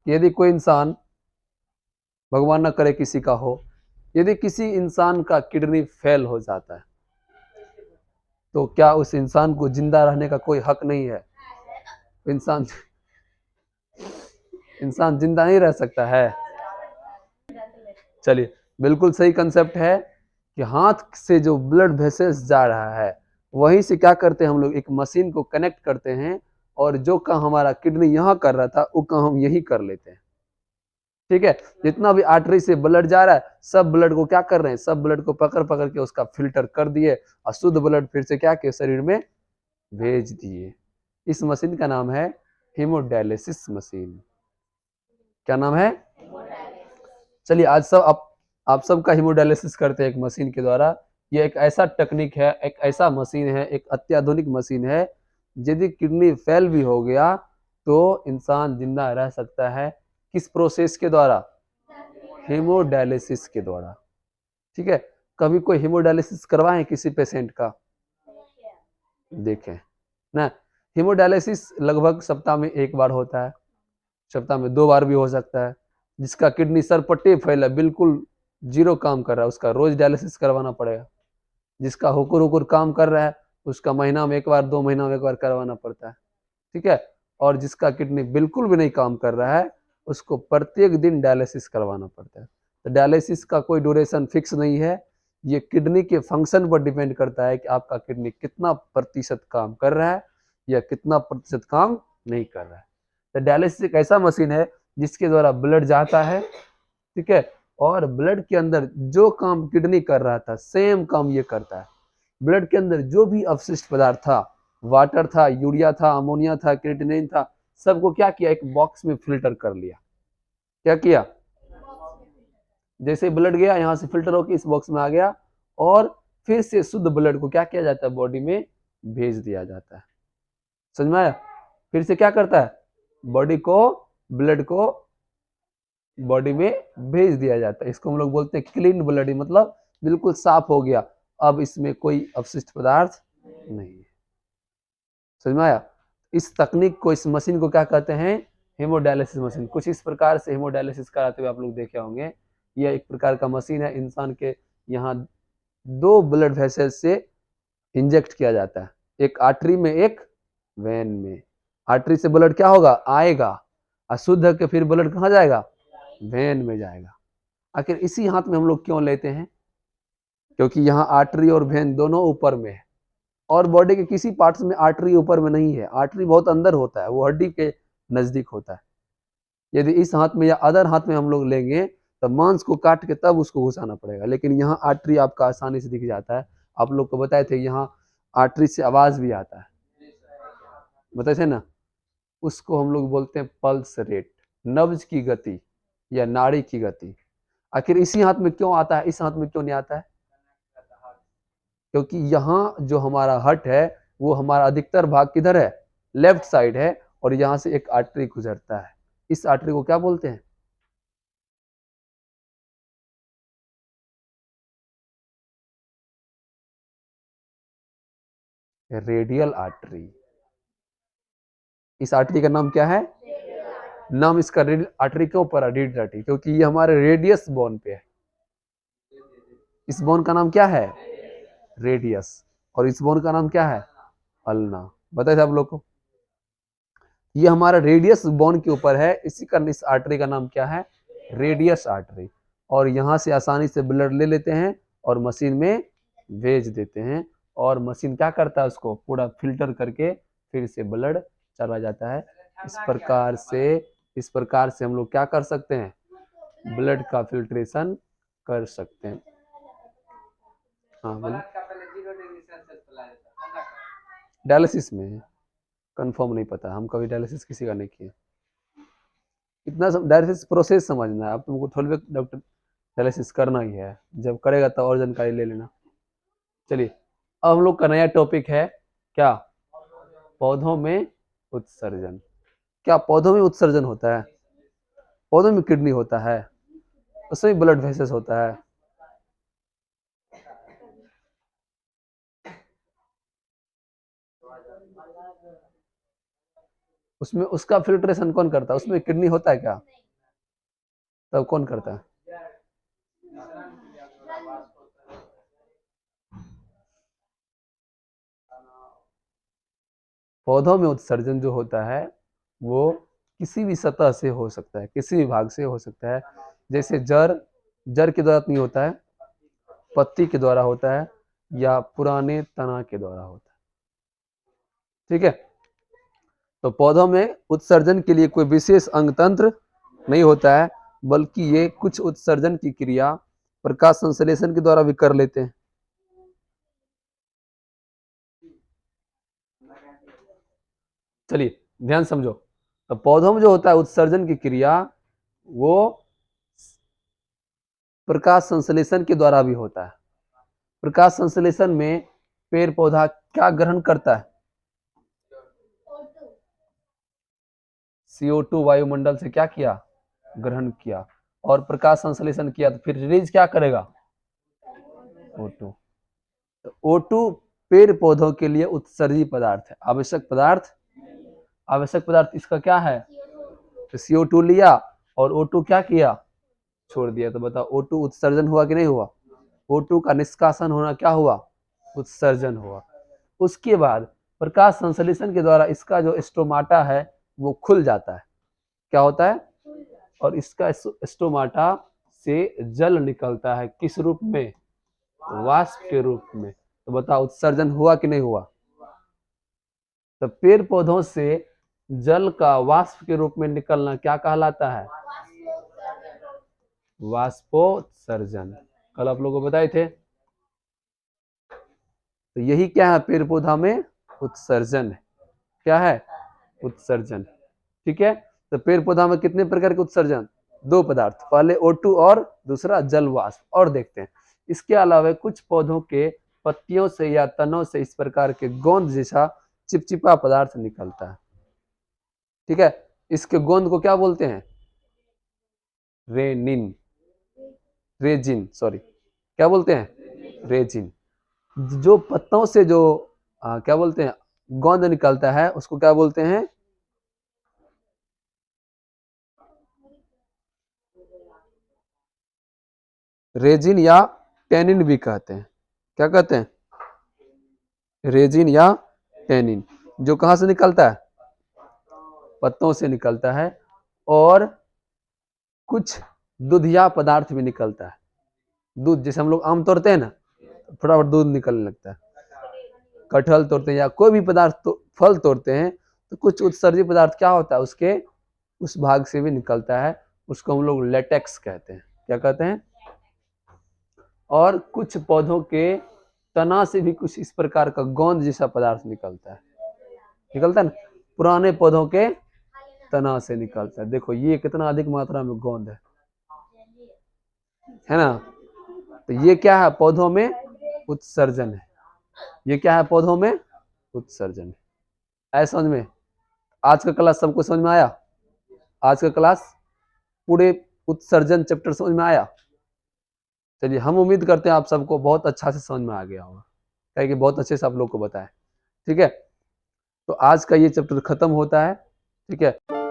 कि यदि कोई इंसान, भगवान न करे किसी का हो, यदि किसी इंसान का किडनी फेल हो जाता है तो क्या उस इंसान को जिंदा रहने का कोई हक नहीं है? इंसान इंसान जिंदा नहीं रह सकता है। चलिए, बिल्कुल सही कंसेप्ट है कि हाथ से जो ब्लड वेसल्स जा रहा है वहीं से क्या करते हैं हम लोग, एक मशीन को कनेक्ट करते हैं और जो काम हमारा किडनी यहाँ कर रहा था वो काम हम यही कर लेते हैं। ठीक है, जितना भी आर्टरी से ब्लड जा रहा है सब ब्लड को क्या कर रहे हैं, सब ब्लड को पकड़ पकड़ के उसका फिल्टर कर दिए और शुद्ध ब्लड फिर से क्या किए, शरीर में भेज दिए। इस मशीन का नाम है हीमोडायलिसिस मशीन। क्या नाम है? चलिए, आज सब आप सबका हीमोडायलिसिस करते हैं एक मशीन के द्वारा। ये एक ऐसा टेक्निक है, एक ऐसा मशीन है, एक अत्याधुनिक मशीन है। यदि किडनी फेल भी हो गया तो इंसान जिंदा रह सकता है। किस प्रोसेस के द्वारा? हीमोडायलिसिस के द्वारा। ठीक है, कभी कोई हीमोडायलिसिस करवाएं किसी पेशेंट का? देखें ना, हीमोडायलिसिस लगभग सप्ताह में एक बार होता है, सप्ताह में 2 बार भी हो सकता है। जिसका किडनी सरपटे फैला बिल्कुल जीरो काम कर रहा है उसका रोज डायलिसिस करवाना पड़ेगा। जिसका हुकुर हुकुर काम कर रहा है उसका महीना में एक बार, 2 महीना में एक बार करवाना पड़ता है। ठीक है, और जिसका किडनी बिल्कुल भी नहीं काम कर रहा है उसको प्रत्येक दिन डायलिसिस करवाना पड़ता है। तो डायलिसिस का कोई ड्यूरेशन फिक्स नहीं है, ये किडनी के फंक्शन पर डिपेंड करता है कि आपका किडनी कितना प्रतिशत काम कर रहा है या कितना प्रतिशत काम नहीं कर रहा है। तो डायलिसिस एक ऐसा मशीन है जिसके द्वारा ब्लड जाता है, ठीक है, और ब्लड के अंदर जो काम किडनी कर रहा था सेम काम ये करता है। ब्लड के अंदर जो भी अवशिष्ट पदार्थ था, वाटर था, यूरिया था, अमोनिया था, क्रिएटिनिन था, सबको क्या किया, एक बॉक्स में फिल्टर कर लिया। क्या किया? जैसे ब्लड गया यहाँ से फिल्टर होकर इस बॉक्स में आ गया और फिर से शुद्ध ब्लड को क्या किया जाता है, बॉडी में भेज दिया जाता है। समझ में आया? फिर से क्या करता है, बॉडी को, ब्लड को बॉडी में भेज दिया जाता है। इसको हम लोग बोलते हैं क्लीन ब्लड, मतलब बिल्कुल साफ हो गया, अब इसमें कोई अवशिष्ट पदार्थ नहीं है। समझ में आया? इस तकनीक को, इस मशीन को क्या कहते हैं, हेमोडायलिसिस मशीन। कुछ इस प्रकार से हेमोडायलिसिस कराते हुए आप लोग देखे होंगे। यह एक प्रकार का मशीन है, इंसान के यहाँ 2 ब्लड वेसल से इंजेक्ट किया जाता है, एक आर्टरी में एक वेन में। आर्टरी से ब्लड क्या होगा, आएगा, अशुद्ध के फिर ब्लड कहाँ जाएगा, वेन में जाएगा। आखिर इसी हाथ में हम लोग क्यों लेते हैं? क्योंकि यहाँ आर्टरी और वेन दोनों ऊपर में है और बॉडी के किसी पार्ट्स में आर्टरी ऊपर में नहीं है। आर्टरी बहुत अंदर होता है, वो हड्डी के नजदीक होता है। यदि इस हाथ में या अदर हाथ में हम लोग लेंगे तो मांस को काट के तब उसको घुसाना पड़ेगा, लेकिन यहाँ आर्टरी आपका आसानी से दिख जाता है। आप लोग को बताए थे यहाँ आर्टरी से आवाज भी आता है, बताए थे ना, उसको हम लोग बोलते हैं पल्स रेट, नब्ज की गति या नाड़ी की गति। आखिर इसी हाथ में क्यों आता है, इस हाथ में क्यों नहीं आता है? क्योंकि यहाँ जो हमारा हट है वो हमारा अधिकतर भाग किधर है, लेफ्ट साइड है, और यहाँ से एक आर्टरी गुजरता है। इस आर्टरी को क्या बोलते हैं? Radial artery. इस आर्टरी का नाम क्या है? नाम इसका आर्टरी क्यों पड़ा, रेडियल आर्टरी, क्योंकि ये हमारे रेडियस बोन पे है। इस बोन का नाम क्या है, रेडियस, और इस बोन का नाम क्या है, अल्ना। बताए थे आप लोग को, ये हमारा रेडियस बोन के ऊपर है, इसी कारण इस आर्टरी का नाम क्या है, रेडियस आर्टरी। और यहाँ से आसानी से ब्लड ले लेते हैं और मशीन में भेज देते हैं, और मशीन क्या करता है, उसको पूरा फिल्टर करके फिर से ब्लड चला जाता है। इस प्रकार से, इस प्रकार से हम लोग क्या कर सकते हैं, ब्लड का फिल्ट्रेशन कर सकते हैं। हाँ बोलिए। डायलिसिस में कंफर्म नहीं पता, हम कभी डायलिसिस किसी का नहीं किए। इतना डायलिसिस प्रोसेस समझना है, अब तुमको थोड़ी डॉक्टर डायलिसिस करना ही है, जब करेगा तब और जानकारी ले लेना। चलिए, अब हम लोग का नया टॉपिक है क्या, पौधों में उत्सर्जन। क्या पौधों में उत्सर्जन होता है? पौधों में किडनी होता है, उसमें ब्लड वेसल्स होता है। उसमें उसका फिल्ट्रेशन कौन करता है? उसमें किडनी होता है क्या? तब कौन करता है? पौधों में उत्सर्जन जो होता है वो किसी भी सतह से हो सकता है, किसी भी भाग से हो सकता है। जैसे जड़, जड़ के द्वारा नहीं होता है, पत्ती के द्वारा होता है, या पुराने तना के द्वारा होता है। ठीक है, तो पौधों में उत्सर्जन के लिए कोई विशेष अंग तंत्र नहीं होता है, बल्कि ये कुछ उत्सर्जन की क्रिया प्रकाश संश्लेषण के द्वारा भी कर लेते हैं। चलिए ध्यान समझो, तो पौधों में जो होता है उत्सर्जन की क्रिया वो प्रकाश संश्लेषण के द्वारा भी होता है। प्रकाश संश्लेषण में पेड़ पौधा क्या ग्रहण करता है? CO2 वायुमंडल से क्या किया? ग्रहण किया, और प्रकाश संश्लेषण किया, तो फिर रिलीज क्या करेगा? O2। तो O2 पेड़ पौधों के लिए उत्सर्जी पदार्थ है, आवश्यक पदार्थ। आवश्यक पदार्थ इसका क्या है? तो CO2 लिया और O2 क्या किया? छोड़ दिया। तो बताओ O2 उत्सर्जन हुआ कि नहीं हुआ? O2 का निष्कासन होना क्या हुआ? उत्सर्जन हुआ। उसके बाद प्रकाश संश्लेषण के द्वारा इसका जो स्टोमाटा है वो खुल जाता है। क्या होता है? और इसका स्टोमाटा से जल निकलता है, किस रूप में? वाष्प के रूप में। तो बताओ उत्सर्जन हुआ कि नहीं हुआ? तो पेड़ पौधों से जल का वाष्प के रूप में निकलना क्या कहलाता है? वाष्पोत्सर्जन। कल आप लोगों को बताए थे। तो यही क्या है? पेड़ पौधा में उत्सर्जन है। क्या है? उत्सर्जन। ठीक है, तो पेड़ पौधा में कितने प्रकार के उत्सर्जन? दो पदार्थ, पहले O2 और दूसरा जल वाष्प। और देखते हैं, इसके अलावा कुछ पौधों के पत्तियों से या तनों से इस प्रकार के गोंद जैसा चिपचिपा पदार्थ निकलता है। ठीक है, इसके गोंद को क्या बोलते हैं? रेनिन, रेजिन, सॉरी, क्या बोलते हैं? रेजिन। जो पत्तों से जो क्या बोलते हैं, गोंद निकलता है, उसको क्या बोलते हैं? रेजिन या टेनिन भी कहते हैं। क्या कहते हैं? रेजिन या टेनिन। जो कहां से निकलता है? पत्तों से निकलता है। और कुछ दूधिया पदार्थ भी निकलता है। दूध, जैसे हम लोग आम तोड़ते हैं ना, फटाफट दूध निकलने लगता है। कटहल तोड़ते हैं या कोई भी पदार्थ तो फल तोड़ते हैं, तो कुछ उत्सर्जी पदार्थ क्या होता है उसके उस भाग से भी निकलता है, उसको हम लोग लेटेक्स कहते हैं। क्या कहते हैं? और कुछ पौधों के तना से भी कुछ इस प्रकार का गोंद जैसा पदार्थ निकलता है। निकलता है ना, पुराने पौधों के तना से निकलता है। देखो ये कितना अधिक मात्रा में गोंद है ना। तो ये क्या है? पौधों में उत्सर्जन है। ये क्या है? पौधों में उत्सर्जन है। ऐसा समझ में? आज का क्लास सबको समझ में आया? आज का क्लास पूरे उत्सर्जन चैप्टर समझ में आया? चलिए, हम उम्मीद करते हैं आप सबको बहुत अच्छा से समझ में आ गया होगा, क्योंकि बहुत अच्छे से आप लोग को बताया। ठीक है, तो आज का ये चैप्टर खत्म होता है। ठीक है।